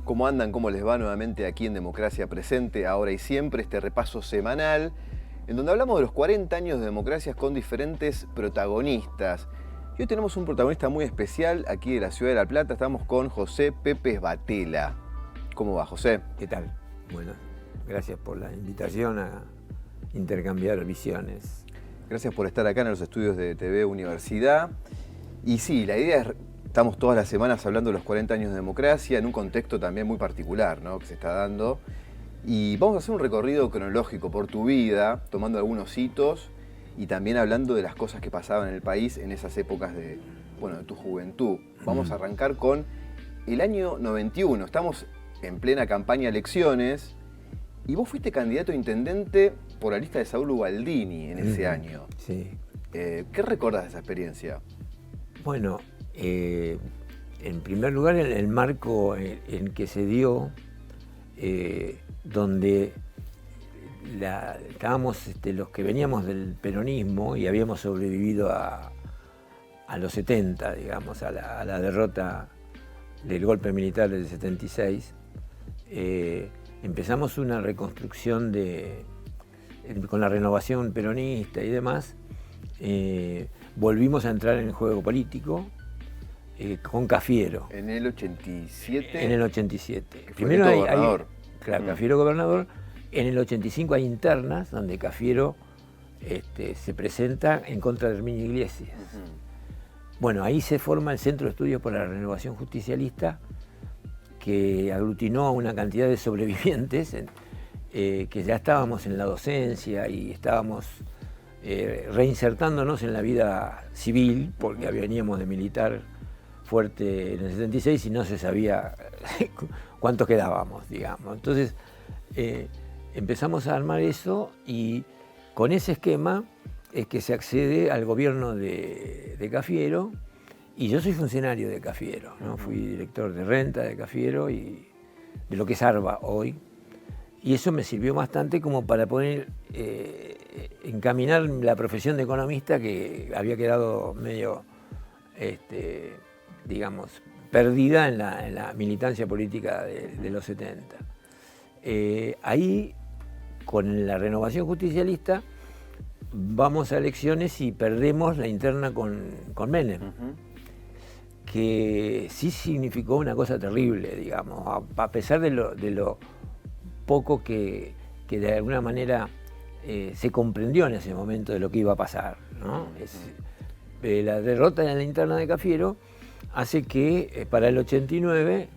¿Cómo andan? ¿Cómo les va nuevamente aquí en Democracia Presente, ahora y siempre? Este repaso semanal en donde hablamos de los 40 años de democracias con diferentes protagonistas. Y hoy tenemos un protagonista muy especial aquí de la ciudad de La Plata. Estamos con José Pepe Batela. ¿Cómo va, José? ¿Qué tal? Bueno, gracias por la invitación a intercambiar visiones. Gracias por estar acá en los estudios de TV Universidad. Y sí, la idea es, estamos todas las semanas hablando de los 40 años de democracia en un contexto también muy particular, ¿no?, que se está dando. Y vamos a hacer un recorrido cronológico por tu vida, tomando algunos hitos y también hablando de las cosas que pasaban en el país en esas épocas de tu juventud. Vamos a arrancar con el año 91. Estamos en plena campaña de elecciones y vos fuiste candidato a intendente por la lista de Saúl Ubaldini en ese año. Sí. ¿Qué recordás de esa experiencia? Bueno, en primer lugar, el marco en que se dio, donde estábamos los que veníamos del peronismo y habíamos sobrevivido a los 70, digamos, a la derrota del golpe militar del 76, empezamos una reconstrucción con la renovación peronista y demás. Volvimos a entrar en el juego político con Cafiero. ¿En el 87? En el 87. Primero gobernador. Claro, Cafiero gobernador. En el 85 hay internas donde Cafiero se presenta en contra de Herminio Iglesias. Bueno, ahí se forma el Centro de Estudios por la Renovación Justicialista, que aglutinó a una cantidad de sobrevivientes que ya estábamos en la docencia y estábamos reinsertándonos en la vida civil, porque veníamos de militar fuerte en el 76 y no se sabía cuántos quedábamos, digamos. Entonces empezamos a armar eso y con ese esquema es que se accede al gobierno de Cafiero, y yo soy funcionario de Cafiero, ¿no? Fui director de renta de Cafiero y de lo que es ARBA hoy, y eso me sirvió bastante como para poder encaminar la profesión de economista, que había quedado medio, digamos, perdida en la militancia política de los 70. Ahí, con la renovación justicialista, vamos a elecciones y perdemos la interna con Menem, que sí significó una cosa terrible, digamos, a pesar de lo poco que de alguna manera se comprendió en ese momento de lo que iba a pasar, ¿no? La derrota en la interna de Cafiero hace que para el 89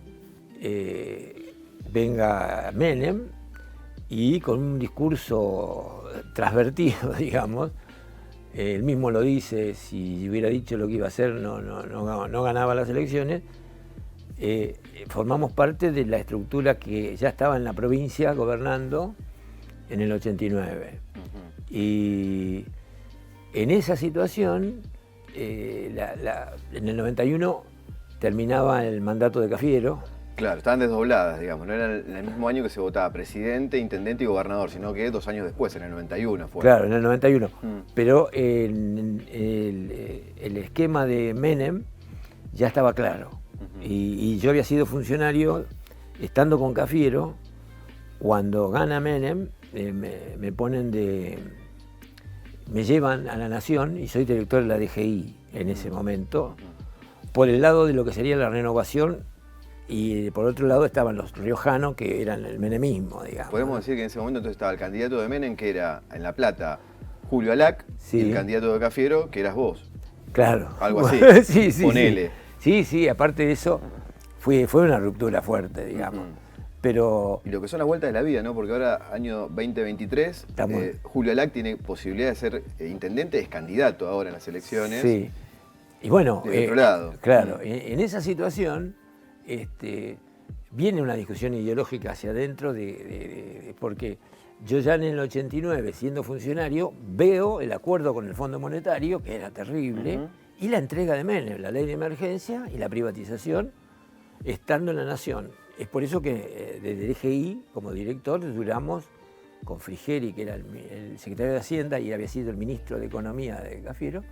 venga Menem y con un discurso transvertido, digamos. Él mismo lo dice: si hubiera dicho lo que iba a hacer no ganaba las elecciones. Formamos parte de la estructura que ya estaba en la provincia gobernando en el 89. Y en esa situación, en el 91 terminaba el mandato de Cafiero. Claro, estaban desdobladas, digamos, no era en el mismo año que se votaba presidente, intendente y gobernador, sino que 2 años después, en el 91 fue. Claro, en el 91. Pero el esquema de Menem ya estaba claro. Y yo había sido funcionario estando con Cafiero. Cuando gana Menem, me llevan a la Nación y soy director de la DGI en ese momento, por el lado de lo que sería la renovación. Y por otro lado estaban los riojanos, que eran el menemismo, digamos. Podemos decir que en ese momento entonces estaba el candidato de Menem, que era en La Plata Julio Alac, sí, y el candidato de Cafiero, que eras vos. Claro. Algo así. Sí, ponele. Sí, aparte de eso, fue una ruptura fuerte, digamos. Pero... Y lo que son las vueltas de la vida, ¿no? Porque ahora, año 2023, Julio Alac tiene posibilidad de ser intendente, es candidato ahora en las elecciones. Sí. Y bueno, de otro lado. Claro, en esa situación viene una discusión ideológica hacia adentro, porque yo ya en el 89, siendo funcionario, veo el acuerdo con el Fondo Monetario, que era terrible, y la entrega de Menem, la ley de emergencia y la privatización, estando en la Nación. Es por eso que desde DGI, como director, duramos con Frigeri, que era el secretario de Hacienda y había sido el ministro de Economía de Cafiero,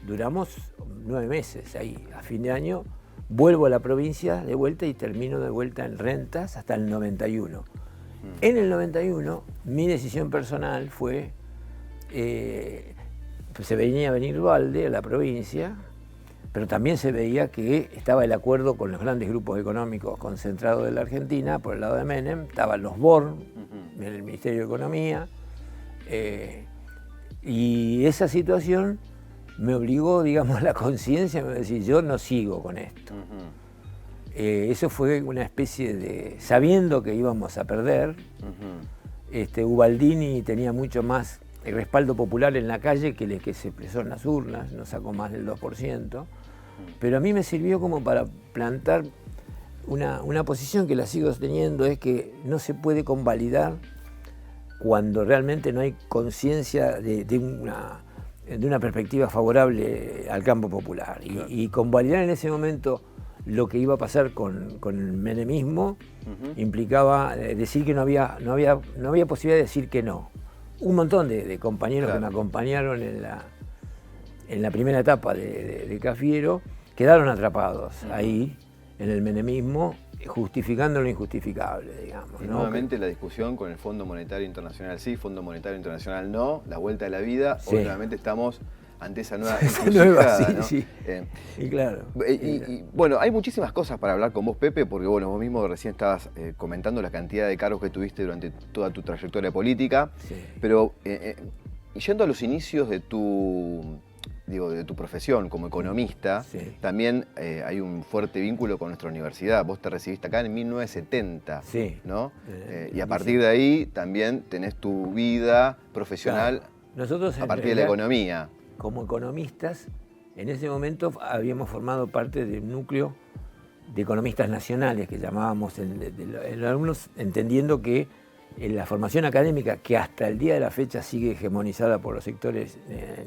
duramos 9 meses ahí. A fin de año vuelvo a la provincia de vuelta y termino de vuelta en rentas hasta el 91. En el 91, mi decisión personal fue, pues se venía a venir Valde a la provincia, pero también se veía que estaba el acuerdo con los grandes grupos económicos concentrados de la Argentina, por el lado de Menem, estaban los BOR en el Ministerio de Economía, y esa situación me obligó, digamos, a la conciencia, me decir, yo no sigo con esto. Eso fue una especie de, sabiendo que íbamos a perder, Ubaldini tenía mucho más el respaldo popular en la calle que el que se expresó en las urnas, no sacó más del 2%, pero a mí me sirvió como para plantar una posición que la sigo teniendo, es que no se puede convalidar cuando realmente no hay conciencia de una perspectiva favorable al campo popular. Y convalidar en ese momento lo que iba a pasar con el menemismo implicaba decir que no había posibilidad de decir que no. Un montón de compañeros que me acompañaron en la primera etapa de Cafiero quedaron atrapados ahí en el menemismo, justificando lo injustificable, digamos. Y nuevamente la discusión con el Fondo Monetario Internacional sí, Fondo Monetario Internacional no, la vuelta de la vida, hoy nuevamente estamos ante esa nueva encrucijada, ¿no? Sí. Y claro. Y bueno, hay muchísimas cosas para hablar con vos, Pepe, porque bueno, vos mismo recién estabas comentando la cantidad de cargos que tuviste durante toda tu trayectoria política, pero yendo a los inicios de tu profesión como economista, también hay un fuerte vínculo con nuestra universidad. Vos te recibiste acá en 1970, ¿no? Y a partir de ahí también tenés tu vida profesional a partir de la economía. Como economistas, en ese momento habíamos formado parte de un núcleo de economistas nacionales que llamábamos en alumnos, entendiendo que en la formación académica, que hasta el día de la fecha sigue hegemonizada por los sectores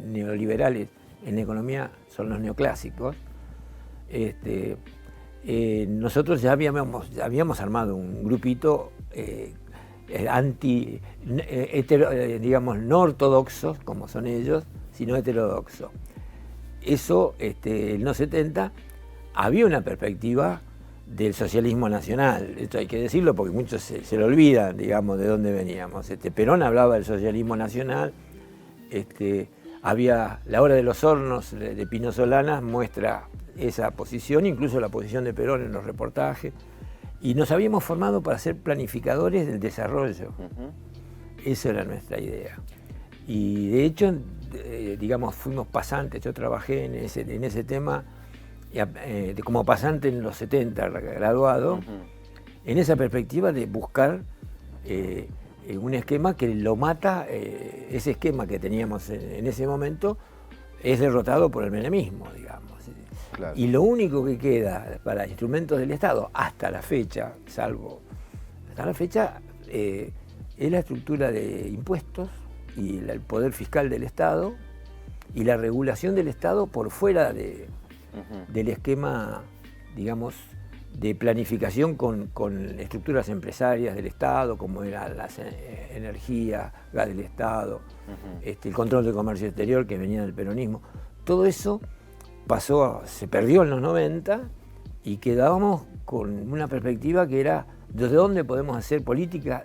neoliberales en economía, son los neoclásicos, nosotros ya habíamos armado un grupito digamos, no ortodoxos, como son ellos, sino heterodoxo. Eso, en los 70, había una perspectiva del socialismo nacional. Esto hay que decirlo porque muchos se lo olvidan, digamos, de dónde veníamos. Perón hablaba del socialismo nacional, había La Hora de los Hornos de Pino Solanas, muestra esa posición, incluso la posición de Perón en los reportajes, y nos habíamos formado para ser planificadores del desarrollo. Esa era nuestra idea. Y de hecho, digamos, fuimos pasantes, yo trabajé en ese tema como pasante en los 70, graduado, en esa perspectiva de buscar un esquema que lo mata, ese esquema que teníamos en ese momento es derrotado por el menemismo, digamos. Claro. Y lo único que queda para instrumentos del Estado, hasta la fecha, es la estructura de impuestos y el poder fiscal del Estado y la regulación del Estado por fuera del esquema, digamos, de planificación con estructuras empresarias del Estado, como eran las energías, gas del Estado, el control del comercio exterior que venía del peronismo. Todo eso se perdió en los 90 y quedábamos con una perspectiva que era desde dónde podemos hacer política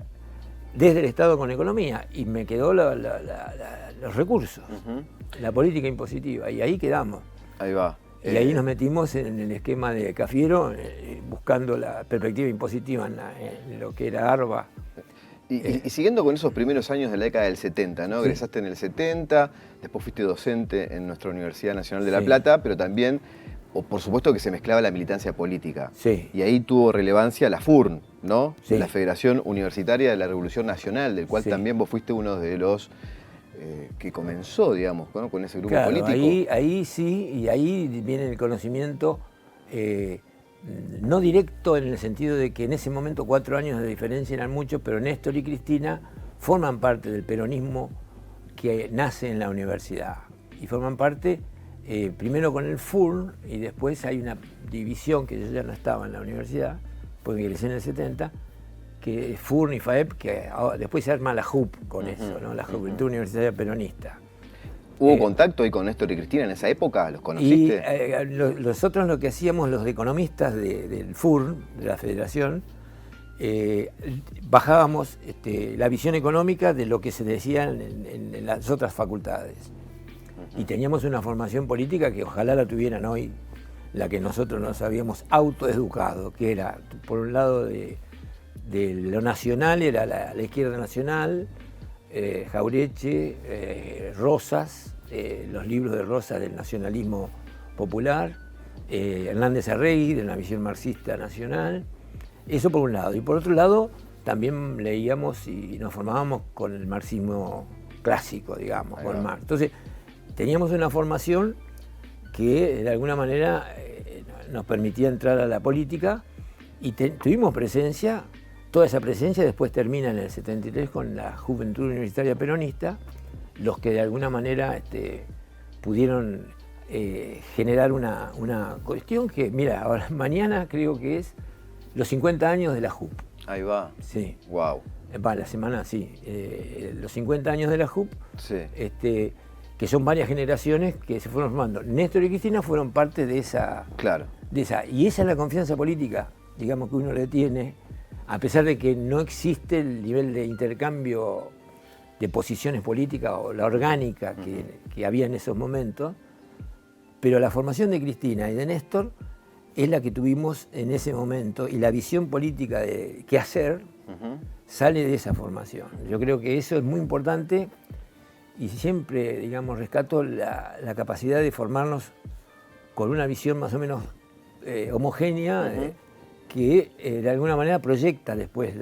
desde el Estado con economía, y me quedó los recursos, la política impositiva, y ahí quedamos. Ahí va. Y ahí nos metimos en el esquema de Cafiero, buscando la perspectiva impositiva en lo que era ARBA. Y siguiendo con esos primeros años de la década del 70, ¿no? Egresaste en el 70, después fuiste docente en nuestra Universidad Nacional de La Plata, pero también, por supuesto que se mezclaba la militancia política. Y ahí tuvo relevancia la FURN, ¿no? La Federación Universitaria de la Revolución Nacional, del cual también vos fuiste uno de los que comenzó, digamos, ¿no? Con ese grupo político. Ahí sí, y ahí viene el conocimiento no directo en el sentido de que en ese momento 4 años de diferencia eran muchos, pero Néstor y Cristina forman parte del peronismo que nace en la universidad. Y forman parte primero con el FURN, y después hay una división que yo ya no estaba en la universidad, porque ingresé en el 70, que es FURN y FAEP, que después se arma la JUP con eso, ¿no? La Juventud Universitaria Peronista. ¿Hubo contacto ahí con Néstor y Cristina en esa época? ¿Los conociste? Nosotros lo que hacíamos, los economistas del FUR, de la Federación, bajábamos la visión económica de lo que se decía en las otras facultades. Y teníamos una formación política que ojalá la tuvieran hoy, la que nosotros nos habíamos autoeducado, que era, por un lado, de lo nacional, era la izquierda nacional, Jauretche, Rosas, los libros de Rosas del nacionalismo popular, Hernández Arregui, de una visión marxista nacional. Eso por un lado. Y por otro lado, también leíamos y nos formábamos con el marxismo clásico, digamos, con Marx. Entonces, teníamos una formación que de alguna manera nos permitía entrar a la política y tuvimos presencia. Toda esa presencia después termina en el 73 con la Juventud Universitaria Peronista, los que de alguna manera pudieron generar una cuestión que, mira, ahora mañana creo que es los 50 años de la JUP. Ahí va. Sí. Wow. La semana, sí. Los 50 años de la JUP, sí. Que son varias generaciones que se fueron formando. Néstor y Cristina fueron parte de esa. Claro. Y esa es la confianza política, digamos, que uno le tiene, a pesar de que no existe el nivel de intercambio de posiciones políticas o la orgánica que había en esos momentos, pero la formación de Cristina y de Néstor es la que tuvimos en ese momento, y la visión política de qué hacer sale de esa formación. Yo creo que eso es muy importante y siempre, digamos, rescato la capacidad de formarnos con una visión más o menos homogénea, que de alguna manera proyecta después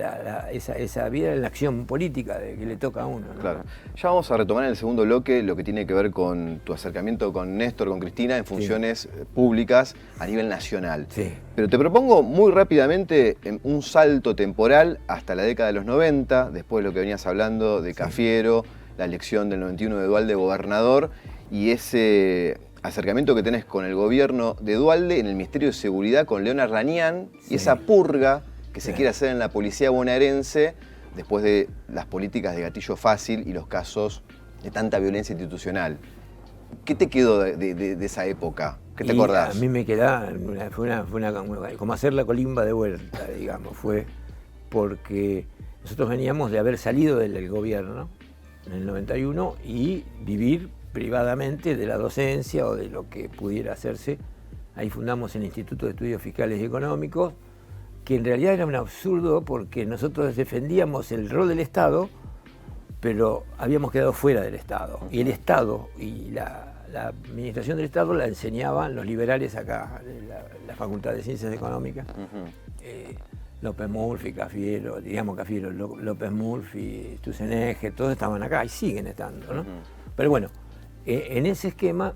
esa vida en la acción política que le toca a uno, ¿no? Claro. Ya vamos a retomar en el segundo bloque lo que tiene que ver con tu acercamiento con Néstor, con Cristina, en funciones públicas a nivel nacional. Sí. Pero te propongo muy rápidamente un salto temporal hasta la década de los 90, después de lo que venías hablando de Cafiero, la elección del 91 de Duhalde gobernador y ese acercamiento que tenés con el gobierno de Duhalde en el Ministerio de Seguridad con León Arranián y esa purga que se quiere hacer en la policía bonaerense después de las políticas de gatillo fácil y los casos de tanta violencia institucional. ¿Qué te quedó de esa época? ¿Qué te acordás? A mí me queda, fue como hacer la colimba de vuelta, digamos, fue porque nosotros veníamos de haber salido del gobierno en el 91 y vivir privadamente de la docencia o de lo que pudiera hacerse. Ahí fundamos el Instituto de Estudios Fiscales y Económicos, que en realidad era un absurdo porque nosotros defendíamos el rol del Estado, pero habíamos quedado fuera del Estado. Y el Estado y la administración del Estado la enseñaban los liberales acá, la Facultad de Ciencias Económicas. López Murphy, Cafiero, López Murphy, Stusenege, todos estaban acá y siguen estando, ¿no? Pero bueno, en ese esquema,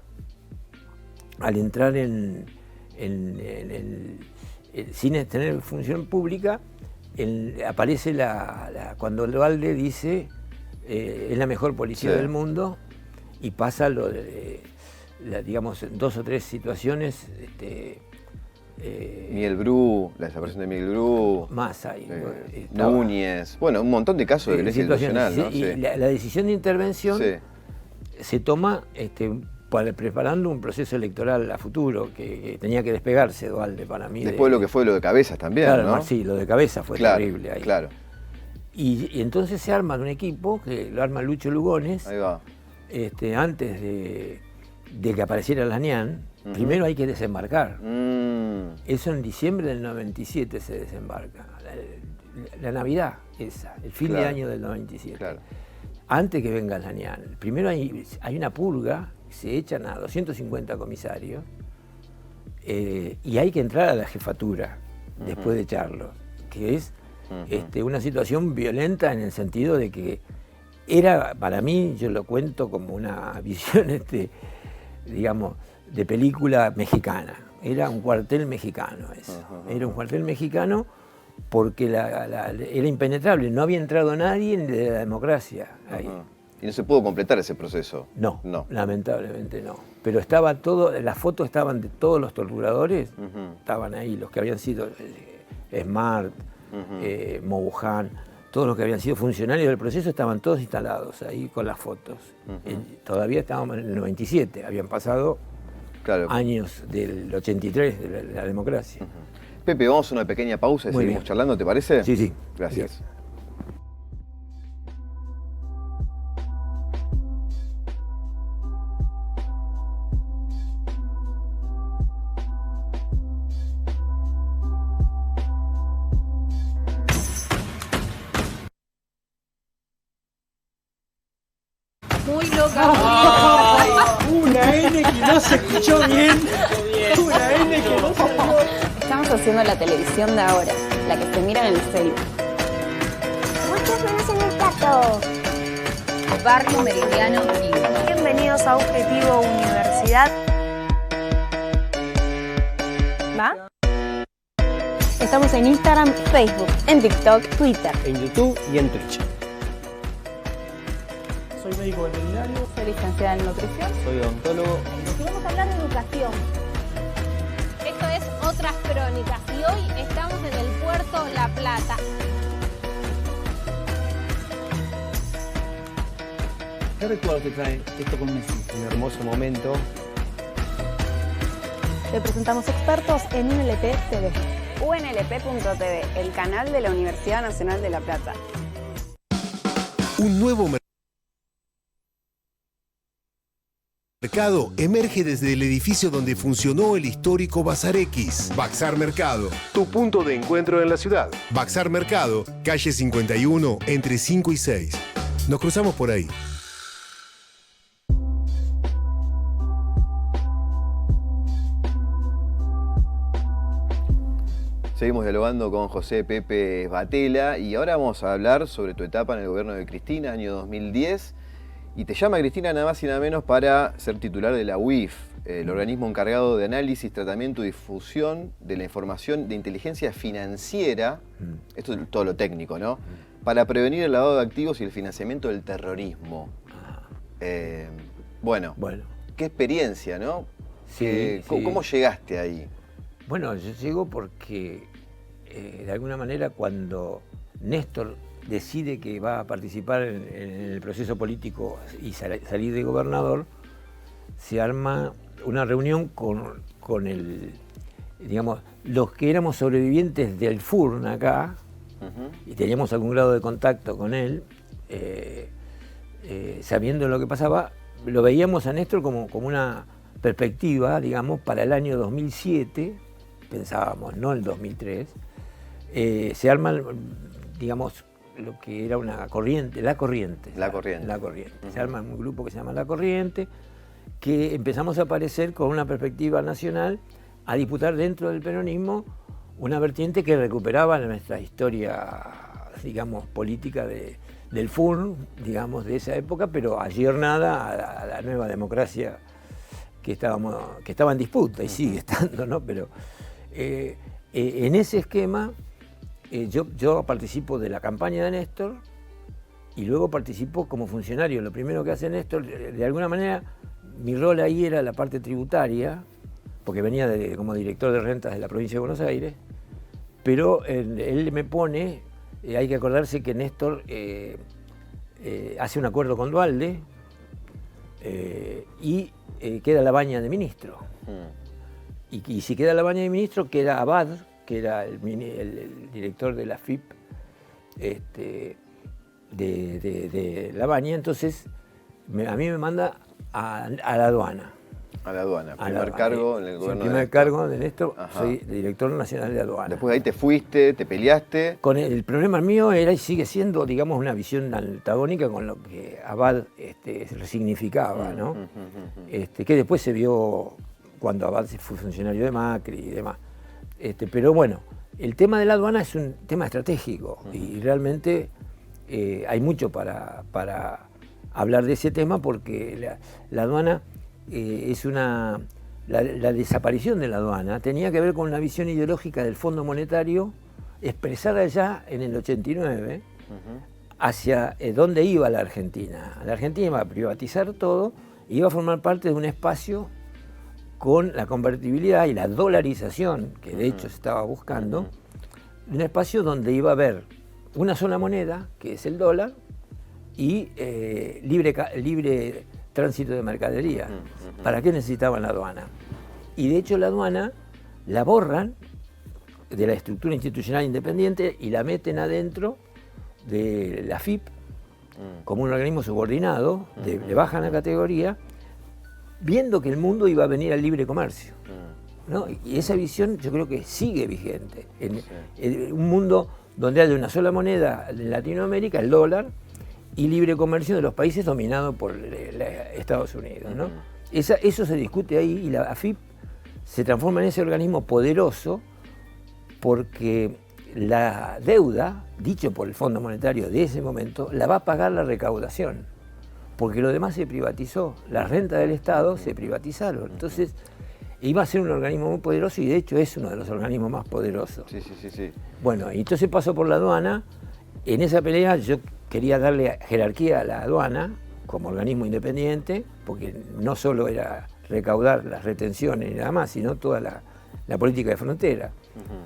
al entrar sin tener función pública, aparece cuando Duhalde dice es la mejor policía del mundo, y pasa lo de, digamos, 2 o 3 situaciones. Miguel Bru, la desaparición de Miguel Bru. Más ahí. Núñez. Bueno, un montón de casos de violencia institucional, ¿no? Y la decisión de intervención se toma preparando un proceso electoral a futuro que tenía que despegarse Duhalde para mí. Después de lo que fue lo de Cabezas también, claro, ¿no? Sí, lo de Cabezas fue terrible ahí. Claro. Y entonces se arma un equipo que lo arma Lucho Lugones. Ahí va. Antes de que apareciera Lanián, primero hay que desembarcar. Eso en diciembre del 97 se desembarca. La Navidad esa, el fin de año del 97. Claro. Antes que venga Lanián. Primero hay una purga, se echan a 250 comisarios y hay que entrar a la jefatura después de echarlos, que es una situación violenta en el sentido de que era, para mí, yo lo cuento como una visión, digamos, de película mexicana. Era un cuartel mexicano eso. Era un cuartel mexicano porque era impenetrable, no había entrado nadie de la democracia ahí. ¿Y no se pudo completar ese proceso? No, lamentablemente no. Pero estaba las fotos estaban de todos los torturadores, estaban ahí, los que habían sido Smart, Mobujan, todos los que habían sido funcionarios del proceso estaban todos instalados ahí con las fotos. Todavía estábamos en el 97, habían pasado años del 83 de la democracia. Pepe, vamos a una pequeña pausa y Muy seguimos bien. charlando, ¿te parece? Sí, sí. Gracias. Bien. Muy loca. Ay, una N que no se escuchó bien. Una N que no se escuchó. Estamos haciendo la televisión de ahora, la que se mira en el celu. Muchos menos en el plato. Barrio Meridiano y Bienvenidos a Objetivo Universidad. ¿Va? Estamos en Instagram, Facebook, en TikTok, Twitter. En YouTube y en Twitch. Soy médico veterinario. soy licenciada en nutrición. Soy odontólogo. Queremos hablar de educación. Esto es Otras Crónicas y hoy estamos en el puerto La Plata. ¿Qué recuerdo te trae esto con Messi? Un hermoso momento. Le presentamos expertos en UNLP TV. UNLP.tv, el canal de la Universidad Nacional de La Plata. Un nuevo mercado emerge desde el edificio donde funcionó el histórico Bazar X. Baxar Mercado, tu punto de encuentro en la ciudad. Baxar Mercado, calle 51, entre 5 y 6. Nos cruzamos por ahí. Seguimos dialogando con José Pepe Batela y ahora vamos a hablar sobre tu etapa en el gobierno de Cristina, año 2010. Y te llama Cristina nada más y nada menos para ser titular de la UIF, el organismo encargado de análisis, tratamiento y difusión de la información de inteligencia financiera, esto es todo lo técnico, ¿no? Para prevenir el lavado de activos y el financiamiento del terrorismo. Bueno, qué experiencia, ¿no? Sí, ¿Cómo llegaste ahí? Bueno, yo llego porque, de alguna manera, cuando Néstor decide que va a participar en el proceso político y salir de gobernador, se arma una reunión con digamos, los que éramos sobrevivientes del FURN acá, y teníamos algún grado de contacto con él, sabiendo lo que pasaba, lo veíamos a Néstor como una perspectiva, digamos, para el año 2007, pensábamos, no el 2003, se arma, digamos, lo que era una corriente, la corriente. Se arma un grupo que se llama La Corriente, que empezamos a aparecer con una perspectiva nacional a disputar dentro del peronismo una vertiente que recuperaba nuestra historia, digamos, política del FURN, digamos, de esa época, pero ayornada a la nueva democracia que estaba en disputa y sigue estando, ¿no? Pero en ese esquema yo participo de la campaña de Néstor y luego participo como funcionario. Lo primero que hace Néstor, de alguna manera, mi rol ahí era la parte tributaria, porque venía como director de rentas de la provincia de Buenos Aires, pero él me pone, hay que acordarse que Néstor hace un acuerdo con Duhalde y queda la baña de ministro. Y si queda la baña de ministro, queda Abad, que era el director de la FIP de la baña, entonces a mí me manda a la aduana. A la aduana, primer cargo en el gobierno. Primer cargo de Néstor, soy director nacional de aduana. Después de ahí te fuiste, te peleaste. Con el problema mío era y sigue siendo, digamos, una visión antagónica con lo que Abad resignificaba, ¿no? Que después se vio cuando Abad fue funcionario de Macri y demás. Pero bueno, el tema de la aduana es un tema estratégico y realmente hay mucho para hablar de ese tema porque la aduana es la desaparición de la aduana tenía que ver con una visión ideológica del Fondo Monetario expresada ya en el 89 hacia dónde iba la Argentina. La Argentina iba a privatizar todo y iba a formar parte de un espacio con la convertibilidad y la dolarización, que de hecho se estaba buscando, un espacio donde iba a haber una sola moneda, que es el dólar, y libre tránsito de mercadería. ¿Para qué necesitaban la aduana? Y de hecho la aduana la borran de la estructura institucional independiente y la meten adentro de la AFIP como un organismo subordinado, le bajan la categoría, viendo que el mundo iba a venir al libre comercio, ¿no? Y esa visión yo creo que sigue vigente. En un mundo donde haya una sola moneda en Latinoamérica, el dólar, y libre comercio de los países dominados por Estados Unidos, ¿no? Eso se discute ahí y la AFIP se transforma en ese organismo poderoso porque la deuda, dicho por el Fondo Monetario de ese momento, la va a pagar la recaudación, porque lo demás se privatizó, las rentas del Estado se privatizaron. Entonces, iba a ser un organismo muy poderoso y de hecho es uno de los organismos más poderosos. Sí. Bueno, y entonces pasó por la aduana. En esa pelea yo quería darle jerarquía a la aduana como organismo independiente, porque no solo era recaudar las retenciones y nada más, sino toda la política de frontera,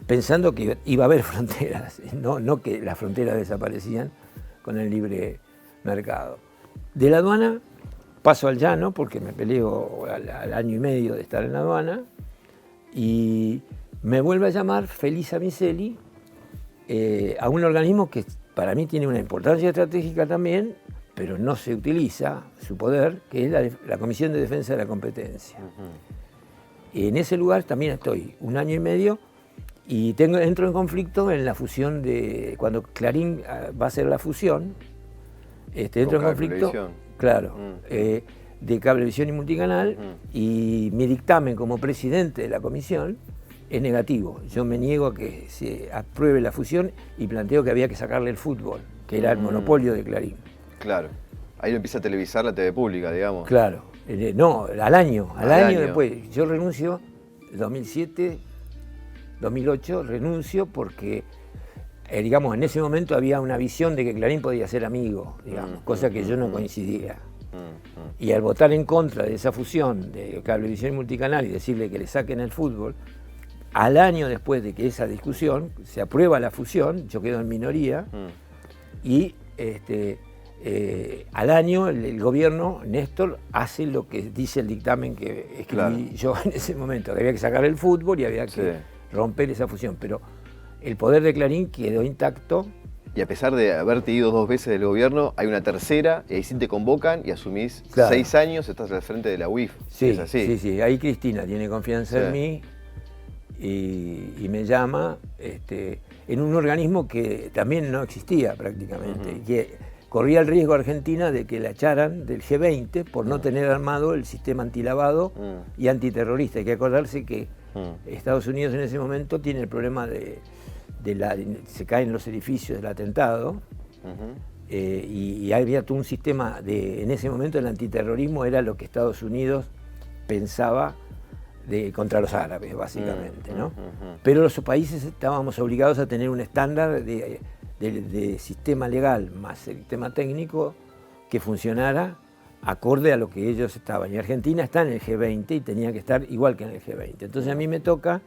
pensando que iba a haber fronteras, no que las fronteras desaparecían con el libre mercado. De la aduana paso al llano, porque me peleo al año y medio de estar en la aduana, y me vuelve a llamar Felisa Micheli a un organismo que para mí tiene una importancia estratégica también, pero no se utiliza su poder, que es la Comisión de Defensa de la Competencia. Y en ese lugar también estoy un año y medio y entro en conflicto en la fusión de, cuando Clarín va a hacer la fusión, entro en conflicto, claro, de Cablevisión y Multicanal, y mi dictamen como presidente de la comisión es negativo. Yo me niego a que se apruebe la fusión y planteo que había que sacarle el fútbol, que era el monopolio de Clarín. Claro. Ahí lo empieza a televisar la TV pública, digamos. Claro. No, al año después. Yo renuncio, 2007, 2008, renuncio porque, digamos, en ese momento había una visión de que Clarín podía ser amigo, digamos, cosa que yo no coincidía. Y al votar en contra de esa fusión de Cablevisión y Multicanal y decirle que le saquen el fútbol, al año después de que esa discusión, se aprueba la fusión, yo quedo en minoría, y al año el gobierno, Néstor, hace lo que dice el dictamen que escribí yo en ese momento, que había que sacar el fútbol y había que romper esa fusión. Pero el poder de Clarín quedó intacto. Y a pesar de haberte ido 2 veces del gobierno, hay una tercera, y ahí sí te convocan y asumís 6 años, estás al frente de la UIF. Sí, ¿Es así? sí. Ahí Cristina tiene confianza en mí y me llama en un organismo que también no existía prácticamente, y que corría el riesgo Argentina de que la echaran del G20 por no tener armado el sistema antilavado y antiterrorista. Hay que acordarse que Estados Unidos en ese momento tiene el problema se caen los edificios del atentado, y había todo un sistema en ese momento el antiterrorismo era lo que Estados Unidos pensaba contra los árabes, básicamente, ¿no? Pero los países estábamos obligados a tener un estándar de sistema legal más el sistema técnico que funcionara acorde a lo que ellos estaban. Y Argentina está en el G20 y tenía que estar igual que en el G20. Entonces a mí me toca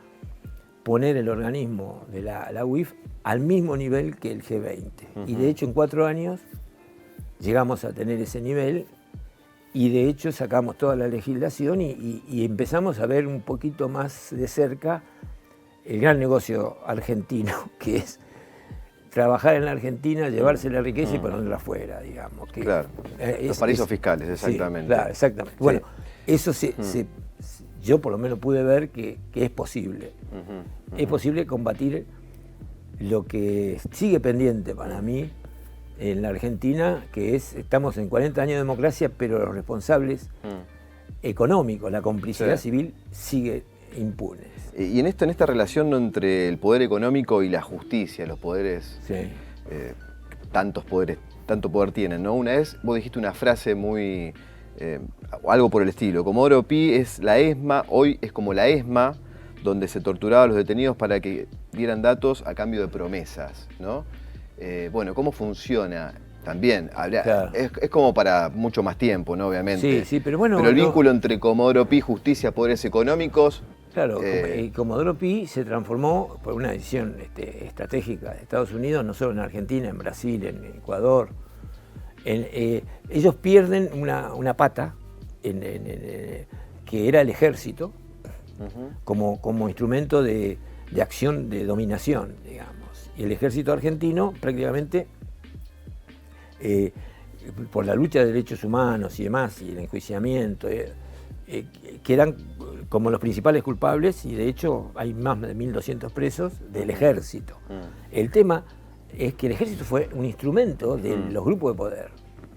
poner el organismo de la UIF al mismo nivel que el G20. Y de hecho en 4 años llegamos a tener ese nivel y de hecho sacamos toda la legislación y empezamos a ver un poquito más de cerca el gran negocio argentino, que es trabajar en la Argentina, llevarse la riqueza y ponerla afuera, digamos. Que claro, los paraísos fiscales, exactamente. Sí, claro, exactamente. Bueno, eso yo por lo menos pude ver que es posible. Es posible combatir lo que sigue pendiente para mí en la Argentina, que estamos en 40 años de democracia, pero los responsables económicos, la complicidad civil sigue impune. Y en esta relación entre el poder económico y la justicia, los poderes, tanto poder tienen, ¿no? Una vez vos dijiste una frase muy, algo por el estilo, Comodoro Pi es la ESMA, hoy es como la ESMA, donde se torturaba a los detenidos para que dieran datos a cambio de promesas, ¿no? Bueno, ¿cómo funciona? También, es como para mucho más tiempo, ¿no? Obviamente. Sí, pero bueno. Pero el vínculo entre Comodoro Pi, justicia, poderes económicos, Claro, Comodoro Pi se transformó por una decisión estratégica de Estados Unidos, no solo en Argentina, en Brasil, en Ecuador. Ellos pierden una pata que era el ejército, como instrumento de acción, de dominación, digamos. Y el ejército argentino prácticamente, por la lucha de derechos humanos y demás, y el enjuiciamiento, quedan como los principales culpables, y de hecho hay más de 1.200 presos del ejército. El tema es que el ejército fue un instrumento de los grupos de poder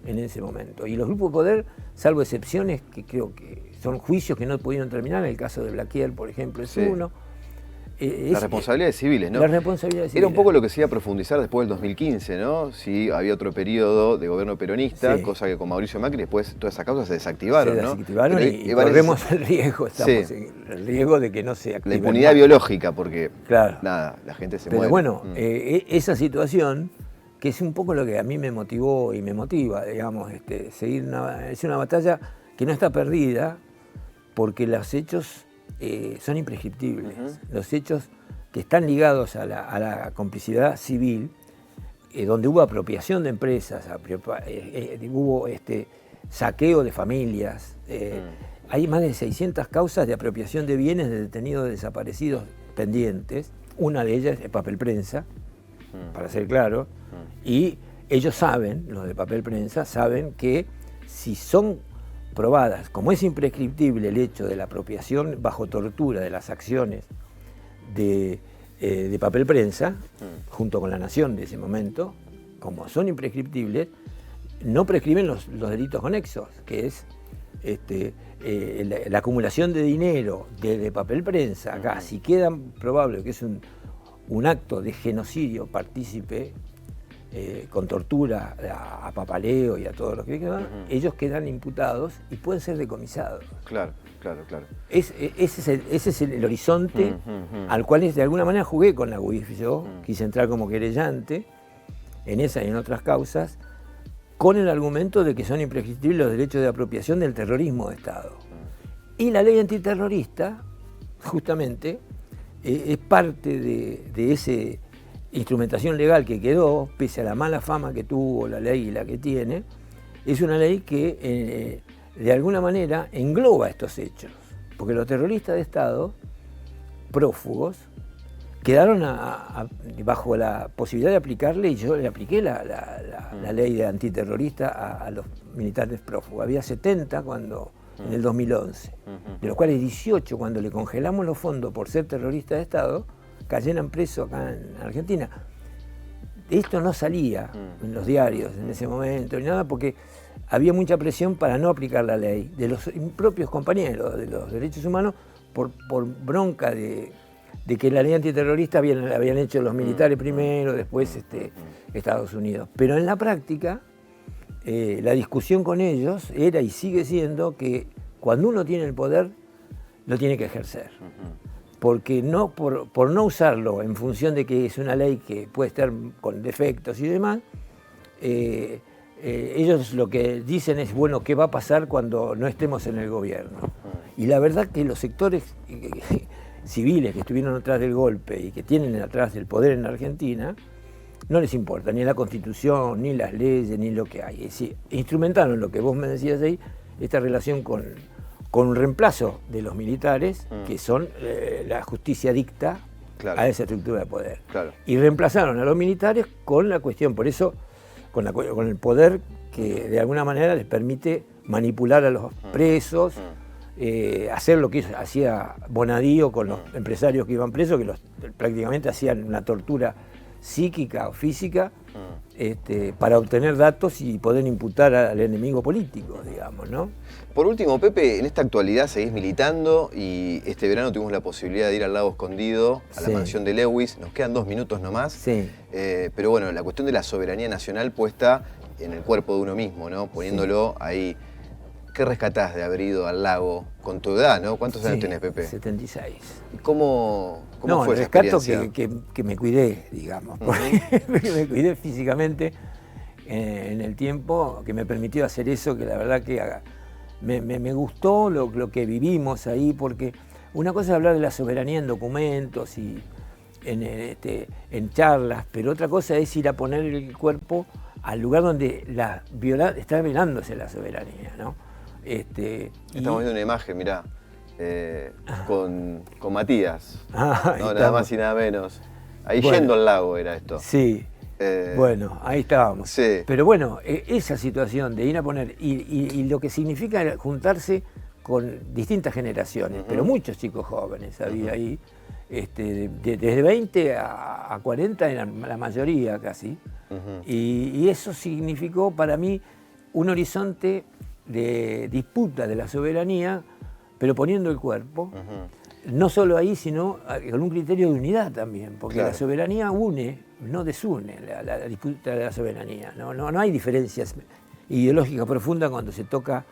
en ese momento. Y los grupos de poder, salvo excepciones que creo que son juicios que no pudieron terminar, en el caso de Blaquier, por ejemplo, es uno. Las responsabilidades civiles, ¿no? Las responsabilidades civiles. Era un poco lo que se iba a profundizar después del 2015, ¿no? Sí, había otro periodo de gobierno peronista, cosa que con Mauricio Macri después todas esas causas se desactivaron, ¿no? Se desactivaron y corremos el riesgo, estamos en el riesgo de que no se active. La impunidad biológica, porque nada, la gente se muere. Pero bueno, esa situación, que es un poco lo que a mí me motivó y me motiva, digamos, seguir es una batalla que no está perdida, porque los hechos son imprescriptibles. Los hechos que están ligados a la complicidad civil, donde hubo apropiación de empresas, hubo saqueo de familias, hay más de 600 causas de apropiación de bienes de detenidos desaparecidos pendientes. Una de ellas es Papel Prensa, para ser claro, y ellos saben, los de Papel Prensa, saben que si son probadas, como es imprescriptible el hecho de la apropiación bajo tortura de las acciones de Papel Prensa, junto con La Nación de ese momento, como son imprescriptibles, no prescriben los delitos conexos, que es la acumulación de dinero de Papel Prensa. Acá, si queda probable que es un acto de genocidio partícipe, con tortura a papaleo y a todo lo que queda, ellos quedan imputados y pueden ser decomisados. Claro. Ese es el horizonte al cual de alguna manera jugué con la UIF. Yo quise entrar como querellante en esa y en otras causas, con el argumento de que son imprescriptibles los derechos de apropiación del terrorismo de Estado. Y la ley antiterrorista, justamente, es parte de ese instrumentación legal que quedó, pese a la mala fama que tuvo la ley y la que tiene. Es una ley que de alguna manera engloba estos hechos, porque los terroristas de Estado, prófugos, quedaron bajo la posibilidad de aplicarle, y yo le apliqué la ley de antiterrorista a los militares prófugos. Había 70 en el 2011, de los cuales 18, cuando le congelamos los fondos por ser terroristas de Estado, cayeran presos acá en Argentina. Esto no salía en los diarios en ese momento ni nada, porque había mucha presión para no aplicar la ley de los propios compañeros de los derechos humanos por bronca de que la ley antiterrorista la habían hecho los militares primero, después Estados Unidos. Pero en la práctica, la discusión con ellos era y sigue siendo que cuando uno tiene el poder, lo tiene que ejercer. Porque no por no usarlo en función de que es una ley que puede estar con defectos y demás, ellos lo que dicen es, bueno, ¿qué va a pasar cuando no estemos en el gobierno? Y la verdad que los sectores civiles que estuvieron atrás del golpe y que tienen atrás del poder en Argentina, no les importa ni la Constitución, ni las leyes, ni lo que hay. Es decir, instrumentaron lo que vos me decías ahí, esta relación con un reemplazo de los militares, que son la justicia dicta a esa estructura de poder. Y reemplazaron a los militares con la cuestión, por eso, con el poder que de alguna manera les permite manipular a los presos, hacer lo que hacía Bonadío con los empresarios que iban presos, que prácticamente hacían una tortura psíquica o física para obtener datos y poder imputar al enemigo político, digamos, ¿no? Por último, Pepe, en esta actualidad seguís militando y este verano tuvimos la posibilidad de ir al Lago Escondido, a la mansión de Lewis. Nos quedan 2 minutos nomás. Pero bueno, la cuestión de la soberanía nacional puesta en el cuerpo de uno mismo, ¿no? Poniéndolo ahí. ¿Qué rescatás de haber ido al lago con tu edad, ¿no? ¿Cuántos años tenés, Pepe? 76. ¿Y cómo fue esa rescato experiencia? que me cuidé, digamos, porque me cuidé físicamente en el tiempo que me permitió hacer eso, que la verdad que me gustó lo que vivimos ahí, porque una cosa es hablar de la soberanía en documentos y en charlas, pero otra cosa es ir a poner el cuerpo al lugar donde está violándose la soberanía, ¿no? Estamos viendo una imagen, mirá, con Matías, no, nada más y nada menos. Ahí bueno, yendo al lago era esto. Sí, bueno, ahí estábamos. Sí. Pero bueno, esa situación de ir a poner, y lo que significa juntarse con distintas generaciones, pero muchos chicos jóvenes había ahí, desde 20 a 40 eran la mayoría casi, y eso significó para mí un horizonte de disputa de la soberanía, pero poniendo el cuerpo, no solo ahí, sino con un criterio de unidad también, porque claro, la soberanía une, no desune la disputa de la soberanía. No hay diferencias ideológicas profundas cuando se toca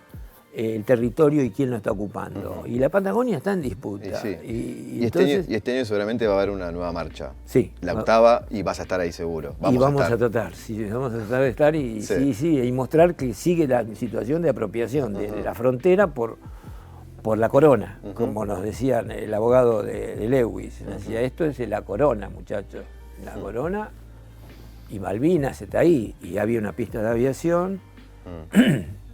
el territorio y quién lo está ocupando. Y la Patagonia está en disputa. Sí. Y entonces, este año seguramente va a haber una nueva marcha. Sí. La octava, y vas a estar ahí seguro. Vamos a tratar de estar y mostrar que sigue la situación de apropiación de la frontera por la corona, como nos decía el abogado de Lewis. Decía, esto es la corona, muchachos. La corona y Malvinas está ahí. Y había una pista de aviación.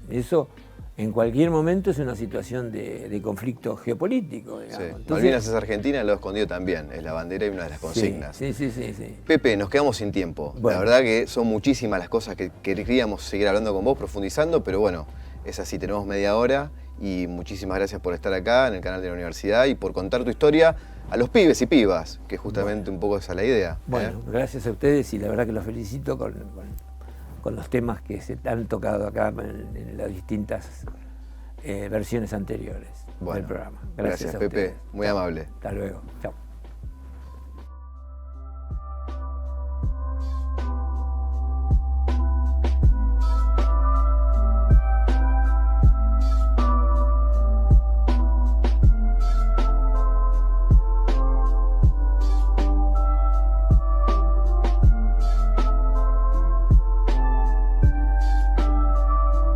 Eso en cualquier momento es una situación de conflicto geopolítico. Digamos. Sí. Entonces, Malvinas es Argentina, lo escondido también. Es la bandera y una de las consignas. Sí. Pepe, nos quedamos sin tiempo. Bueno. La verdad que son muchísimas las cosas que queríamos seguir hablando con vos, profundizando, pero bueno, es así, tenemos media hora. Y muchísimas gracias por estar acá en el canal de la universidad y por contar tu historia a los pibes y pibas, que justamente un poco esa es la idea. Bueno, gracias a ustedes y la verdad que los felicito con los temas que se han tocado acá en las distintas versiones anteriores del programa. Gracias Pepe, muy amable. Hasta luego, chao.